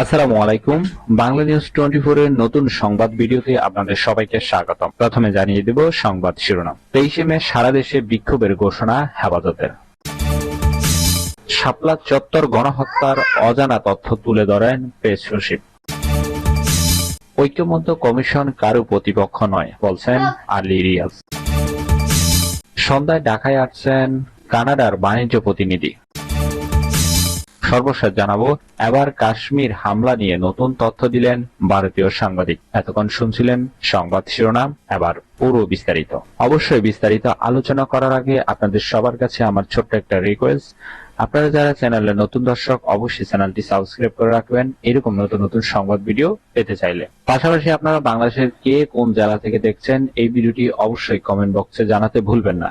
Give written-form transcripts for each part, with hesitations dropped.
আসসালামু আলাইকুম। বাংলা নিউজ 24 এর নতুন সংবাদ ভিডিওতে আপনাদের সবাইকে স্বাগতম। প্রথমে জানিয়ে দেব সংবাদ শিরোনাম। 23 মে সারা দেশে বিক্ষোভের ঘোষণা হেফাজতের। শাপলা চত্বর গণহত্যার অজানা তথ্য তুলে ধরেন প্রেস সচিব। ঐক্যমত্য কমিশন কারো প্রতিপক্ষ নয় বলছেন আলী রিয়াজ। সন্ধ্যায় ঢাকায় আসছেন কানাডার বাণিজ্য প্রতিনিধি। সর্বশেষ জানাবো, এবার কাশ্মীর হামলা নিয়ে নতুন তথ্য দিলেন ভারতীয় সাংবাদিক। এতক্ষণ শুনছিলেন সংবাদ শিরোনাম, এবার পুরো বিস্তারিত। অবশ্যই বিস্তারিত আলোচনা করার আগে আপনাদের সবার কাছে আমার ছোট্ট একটা রিকোয়েস্ট, আপনারা যারা চ্যানেলে নতুন দর্শক অবশ্যই চ্যানেলটি সাবস্ক্রাইব করে রাখবেন এরকম নতুন নতুন সংবাদ ভিডিও পেতে চাইলে। পাশাপাশি আপনারা বাংলাদেশের কে কোন জেলা থেকে দেখছেন এই ভিডিওটি অবশ্যই কমেন্ট বক্সে জানাতে ভুলবেন না।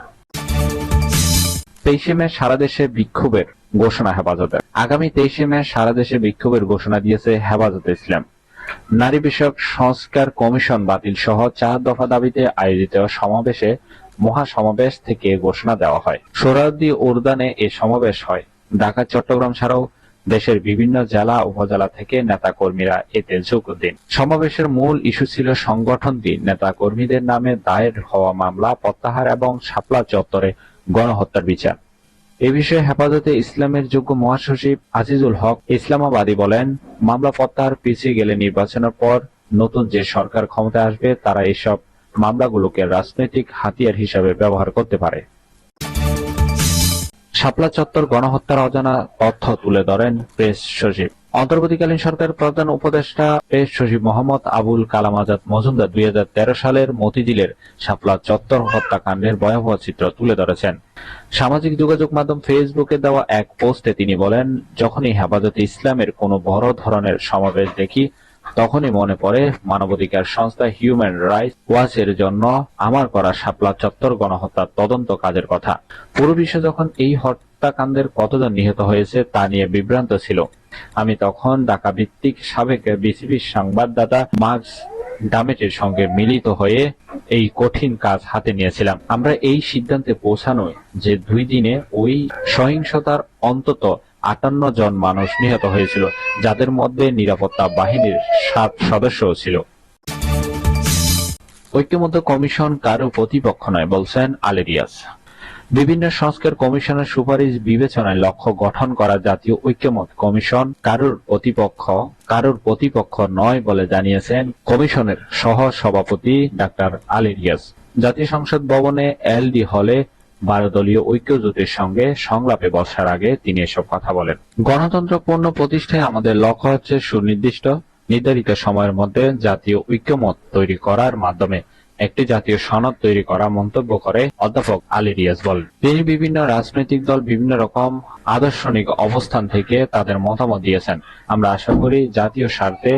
23 মে সারা দেশে বিক্ষোভের ঘোষণা হেফাজতের। আগামী 23 মে সারা দেশে বিক্ষোভের ঘোষণা দিয়েছে হেফাজতে ইসলাম। নারী বিষয়ক সংস্কার কমিশন বাতিল সহ 4 দফা দাবিতে আয়োজিত সমাবেশে মহাসমাবেশ থেকে ঘোষণা দেওয়া হয়। সোহরাওয়ার্দী উদ্যানে এ সমাবেশ হয়। ঢাকা, চট্টগ্রাম ছাড়াও দেশের বিভিন্ন জেলা উপজেলা থেকে নেতা কর্মীরা এতে যোগ দেন। সমাবেশের মূল ইস্যু ছিল সংগঠনটি নেতা কর্মীদের নামে দায়ের হওয়া মামলা প্রত্যাহার এবং শাপলা চত্বরে গণহত্যার বিচার। এ বিষয়ে হেফাজতে ইসলামের যুগ্ম মহাসচিব আজিজুল হক ইসলামাবাদী বলেন, মামলা প্রত্যাহার পিছিয়ে গেলে নির্বাচনের পর নতুন যে সরকার ক্ষমতায় আসবে তারা এসব মামলাগুলোকে রাজনৈতিক হাতিয়ার হিসেবে ব্যবহার করতে পারে। শাপলা চত্বর গণহত্যার অজানা তথ্য তুলে ধরেন প্রেস সচিব। অন্তর্বর্তীকালীন সরকারের প্রধান উপদেষ্টা প্রেস সচিব মোহাম্মদ আবুল কালাম আজাদ মজুমদার 2013 সালের মতিঝিলের শাপলা চত্বর হত্যাকাণ্ডের ভয়াবহ চিত্র তুলে ধরেছেন। সামাজিক যোগাযোগ মাধ্যম ফেসবুকে দেওয়া এক পোস্টে তিনি বলেন, যখনই হেফাজতে ইসলামের কোনো বড় ধরনের সমাবেশ দেখি তখনই মনে পড়ে মানবাধিকার সংস্থা হিউম্যান রাইটস ওয়াচের জন্য আমার করা শাপলা চত্বর গণহত্যার তদন্ত কাজের কথা। পুরো বিশ্ব যখন এই হত্যাকাণ্ডের কতজন নিহত হয়েছে তা নিয়ে বিভ্রান্ত ছিল। আমি তখন ঢাকা ভিত্তিক সাবেক বিসিবি সংবাদদাতা মার্কস ডামেটের সঙ্গে মিলিত হয়ে এই কঠিন কাজ হাতে নিয়েছিলাম। আমরা এই সিদ্ধান্তে পৌঁছানোই যে 2 দিনে ওই সহিংসতার অন্তত 58 জন মানুষ নিহত হয়েছিল, যাদের মধ্যে নিরাপত্তা বাহিনীর 7 সদস্যও ছিল। ঐক্যমত্য কমিশন কারো প্রতিপক্ষ নয় বলছেন আলী রিয়াজ। বিভিন্ন সংস্কার কমিশনের সুপারিশ বিবেচনায় লক্ষ্য গঠন করা জাতীয় ঐক্যমত্য কমিশন কারোর প্রতিপক্ষ নয় বলে জানিয়েছেন কমিশনের সহ সভাপতি ডাক্তার আলী রিয়াজ। জাতীয় সংসদ ভবনে এলডি হলে 12 দলীয় ঐক্য জোটের সঙ্গে সংলাপে বসার আগে তিনি এসব কথা বলেন। গণতন্ত্র পূর্ণ প্রতিষ্ঠায় আমাদের লক্ষ্য হচ্ছে সুনির্দিষ্ট নির্ধারিত সময়ের মধ্যে জাতীয় ঐক্যমত তৈরি করার মাধ্যমে একটি জাতীয় সনদ তৈরি করা মন্তব্য করে অধ্যাপক আলী রিয়াজ বলেন। তিনি বিভিন্ন রাজনৈতিক দল বিভিন্ন রকম আদর্শনিক অবস্থান থেকে তাদের মতামত দিয়েছেন। আমরা আশা করি জাতীয় স্বার্থে।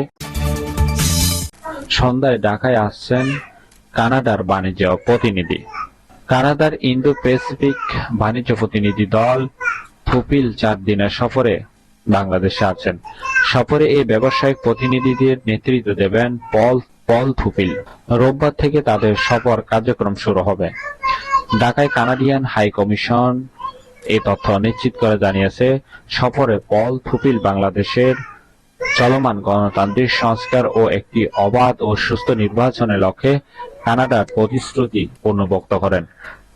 সন্ধ্যায় ঢাকায় আসছেন কানাডার বাণিজ্য প্রতিনিধি। কানাডার ইন্দো প্যাসিফিক বাণিজ্য প্রতিনিধি দল থুপিল 4 দিনের সফরে বাংলাদেশে আছেন। সফরে এই ব্যবসায়িক প্রতিনিধিদের নেতৃত্ব দেবেন পল থুপিল। রোববার থেকে তাদের সফর কার্যক্রম শুরু হবে। ঢাকায় কানাডিয়ান হাই কমিশন এই তথ্য নিশ্চিত করে জানিয়েছে, সফরে পল থুপিল বাংলাদেশের চলমান গণতান্ত্রিক সংস্কার ও একটি অবাধ ও সুস্থ নির্বাচনের লক্ষ্যে কানাডার প্রতিশ্রুতি পুনর্ব্যক্ত করেন।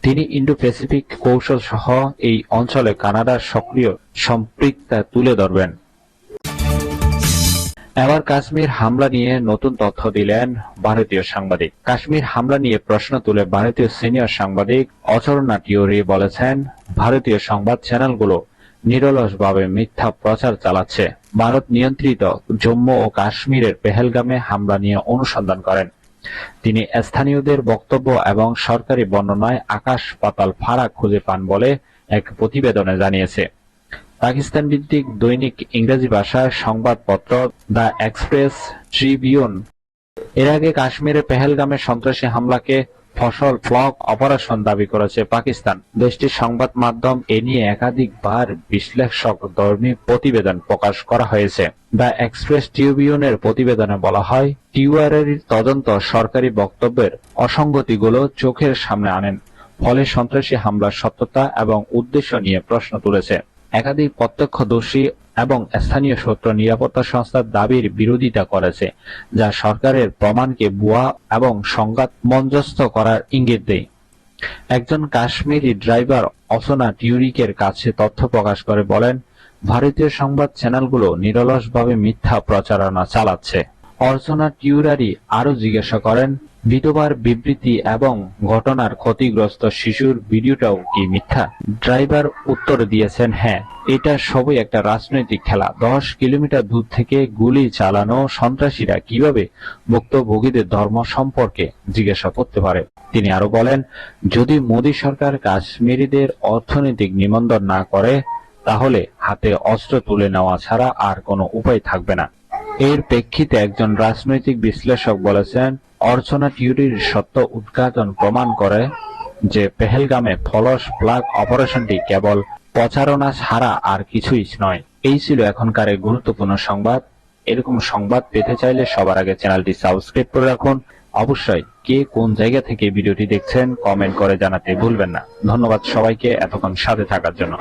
তিনি ইন্দো প্যাসিফিক কৌশল সহ এই অঞ্চলে কানাডার সক্রিয় সম্পৃক্ততা তুলে ধরবেন। এবার কাশ্মীর হামলা নিয়ে নতুন তথ্য দিলেন ভারতীয় সাংবাদিক। কাশ্মীর হামলা নিয়ে প্রশ্ন তুলে ভারতীয় সিনিয়র সাংবাদিক অচরণা টিওরি বলেছেন, ভারতীয় সংবাদ চ্যানেলগুলো নিরলসভাবে মিথ্যা প্রচার চালাচ্ছে। ভারত নিয়ন্ত্রিত জম্মু ও কাশ্মীরের পেহেলগামে হামলা নিয়ে অনুসন্ধান করেন। তিনি স্থানীয়দের বক্তব্য এবং সরকারি বর্ণনায় আকাশ পাতাল ফারাক খুঁজে পান বলে এক প্রতিবেদনে জানিয়েছে। পাকিস্তান ভিত্তিক দৈনিক ইংরেজি ভাষার সংবাদপত্র দ্য এক্সপ্রেস ট্রিবিউন এর আগে কাশ্মীরের পেহেলগামে সন্ত্রাসী হামলাকে ফসল ফ্লগ অপারেশন দাবি করেছে পাকিস্তান। দেশটির সংবাদ মাধ্যম এ নিয়ে একাধিকবার বিশ্লেষকধর্মী প্রতিবেদন প্রকাশ করা হয়েছে। দ্য এক্সপ্রেস ট্রিবিউনের প্রতিবেদনে বলা হয়, টিওআরএর তদন্ত সরকারি বক্তব্যের অসঙ্গতিগুলো চোখের সামনে আনেন, ফলে সন্ত্রাসী হামলার সত্যতা এবং উদ্দেশ্য নিয়ে প্রশ্ন তুলেছে। একাধিক প্রত্যক্ষদর্শী এবং স্থানীয় সূত্র নিরাপত্তা সংস্থার দাবির বিরোধিতা করেছে, যা সরকারের প্রমাণকে ভুয়া এবং সংঘাত মঞ্চস্থ করার ইঙ্গিত দেয়। একজন কাশ্মীরি ড্রাইভার অসনা টিউরিকের কাছে তথ্য প্রকাশ করে বলেন, ভারতীয় সংবাদ চ্যানেলগুলো নিরলসভাবে মিথ্যা প্রচারণা চালাচ্ছে। অর্চনা টিউরারি আরো জিজ্ঞাসা করেন, বিধবার বিবৃতি এবং ঘটনার ক্ষতিগ্রস্ত শিশুর ভিডিওটাও কি মিথ্যা? ড্রাইভার উত্তর দিয়েছেন, হ্যাঁ, এটা সবই একটা রাজনৈতিক খেলা। 10 কিলোমিটার দূর থেকে গুলি চালানো সন্ত্রাসীরা কিভাবে ভুক্তভোগীদের ধর্ম সম্পর্কে জিজ্ঞাসা করতে পারে? তিনি আরো বলেন, যদি মোদী সরকার কাশ্মীরিদের অর্থনৈতিক নিবন্ধন না করে, তাহলে হাতে অস্ত্র তুলে নেওয়া ছাড়া আর কোনো উপায় থাকবে না। এর প্রেক্ষিতে একজন রাজনৈতিক বিশ্লেষক বলেছেন, অর্চনা টিউরির সত্য উদ্ঘাটন প্রমাণ করে যে পেহেলগামে ফলস ফ্ল্যাগ অপারেশনটি কেবল প্রচারণা ছাড়া আর কিছুই নয়। এই ছিল এখনকার এই গুরুত্বপূর্ণ সংবাদ। এরকম সংবাদ পেতে চাইলে সবার আগে চ্যানেলটি সাবস্ক্রাইব করে রাখুন। অবশ্যই কে কোন জায়গা থেকে ভিডিওটি দেখছেন কমেন্ট করে জানাতে ভুলবেন না। ধন্যবাদ সবাইকে এতক্ষণ সাথে থাকার জন্য।